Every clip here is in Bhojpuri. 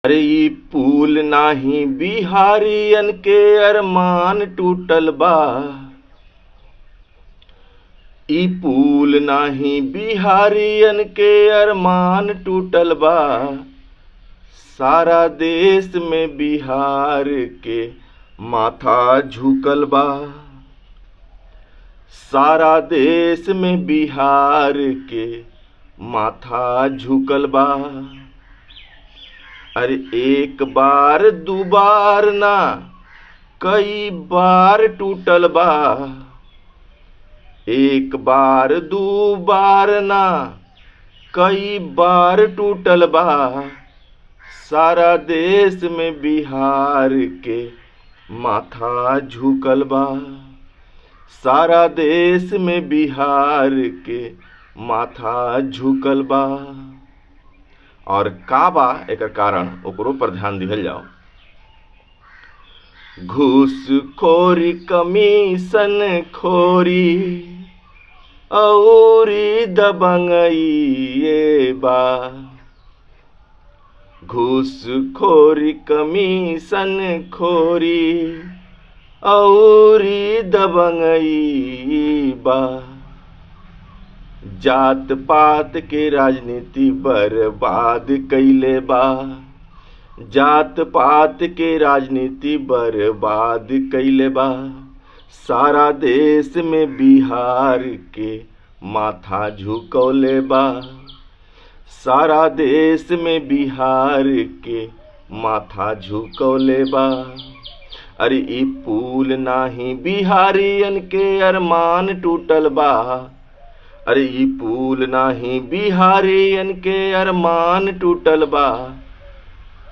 अरे ई पुल नाही बिहारियन के अरमान टूटल बा। ई पुल नाही बिहारियन के अरमान टूटल बा। सारा देश में बिहार के माथा झुकल बा। सारा देश में बिहार के माथा झुकल बा। अरे एक बार दू बार ना कई बार टूटल बा। एक बार दू बार ना कई बार टूटल बा। सारा देश में बिहार के माथा झुकल बा। सारा देश में बिहार के माथा झुकल बा। और का बा एकर कारण ओकरो पर ध्यान दिहल जाओ। घूसखोरी, कमीशन खोरी औरी दबंगई ये बा। घूसखोरी, कमीशन खोरी औरी दबंगई बा। जात पात के राजनीति बर्बाद कइले बा। जात पात के राजनीति बर्बाद कइले बा। सारा देश में बिहार के माथा झुकौले बा। सारा देश में बिहार के माथा झुकौले बा। अरे ई पुल नाही बिहारियन के अरमान टूटल बा। अरे ई पुल नाही बिहारियन के अरमान टूटल बा।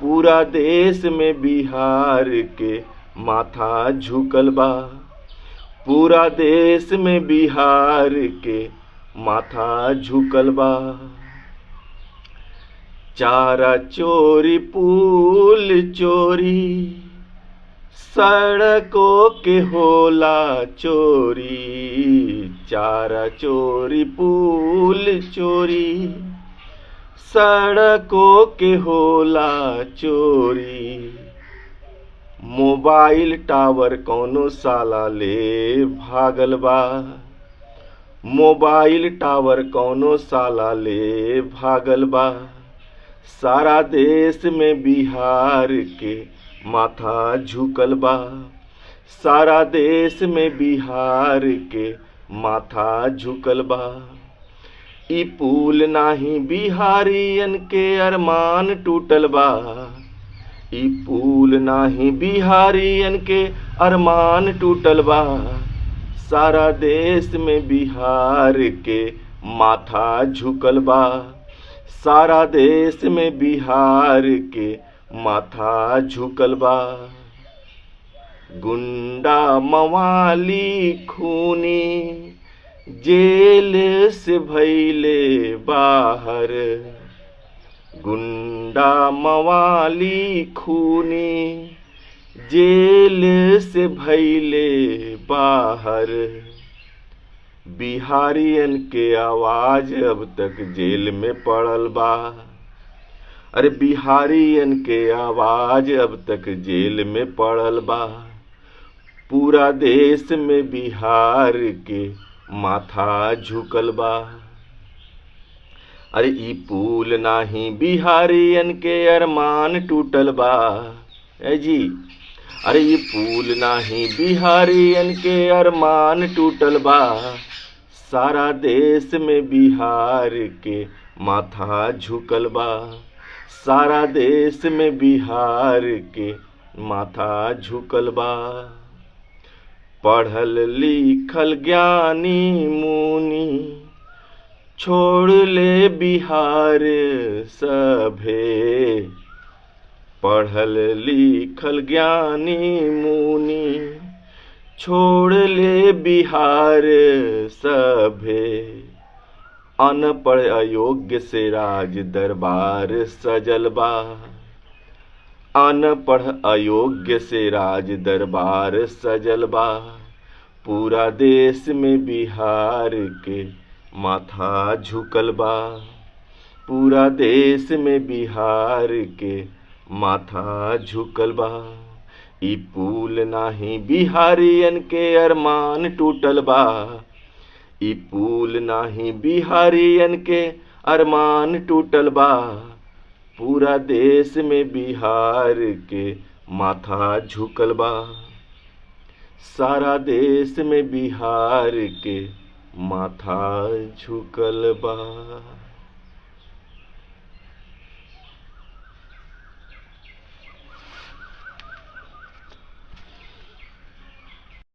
पूरा देश में बिहार के माथा झुकल बा। पूरा देश में बिहार के माथा झुकल बा। चारा चोरी, पुल चोरी, सड़कों के होला चोरी। चारा चोरी, पुल चोरी, सड़कों के होला चोरी। मोबाइल टावर कौनो साला ले भागल बा। मोबाइल टावर कौनो साला ले भागल बा। सारा देश में बिहार के माथा झुकल बा। सारा देश में बिहार के माथा झुकल बा। ई पुल नाही बिहारियन के अरमान टूटल बा। ई पुल नाही बिहारियन के अरमान टूटल बा। सारा देश में बिहार के माथा झुकल बा। सारा देश में बिहार के माथा झुकल बा। गुंडा मवाली खूनी जेल से भइले बाहर। गुंडा मवाली खूनी जेल से भइले बाहर। बिहारियन के आवाज अब तक जेल में पड़ल बा। अरे बिहारियन के आवाज अब तक जेल में पड़ल बा। पूरा देश में बिहार के माथा झुकल बा। अरे ई पुल नाही बिहारियन के अरमान टूटल बा। ए जी, अरे ई पुल नाही बिहारियन के अरमान टूटल बा। सारा देश में बिहार के माथा झुकल बा। सारा देश में बिहार के माथा झुकल बा। पढ़ल लिखल ज्ञानी मुनि छोड़ ले बिहार सभे। पढ़ल लिखल ज्ञानी मुनि छोड़ ले बिहार सभे। अनपढ़ अयोग्य से राज दरबार सजल बा। अनपढ़ अयोग्य से राज दरबार सजल बा। पूरा देश में बिहार के माथा झुकल बा। पूरा देश में बिहार के माथा झुकल बा। ई पुल नाही बिहारियन के अरमान टूटल बा। ई पुल नाही बिहारियन के अरमान टूटल बा। पूरा देश में बिहार के माथा झुकल बा। सारा देश में बिहार के माथा झुकल बा।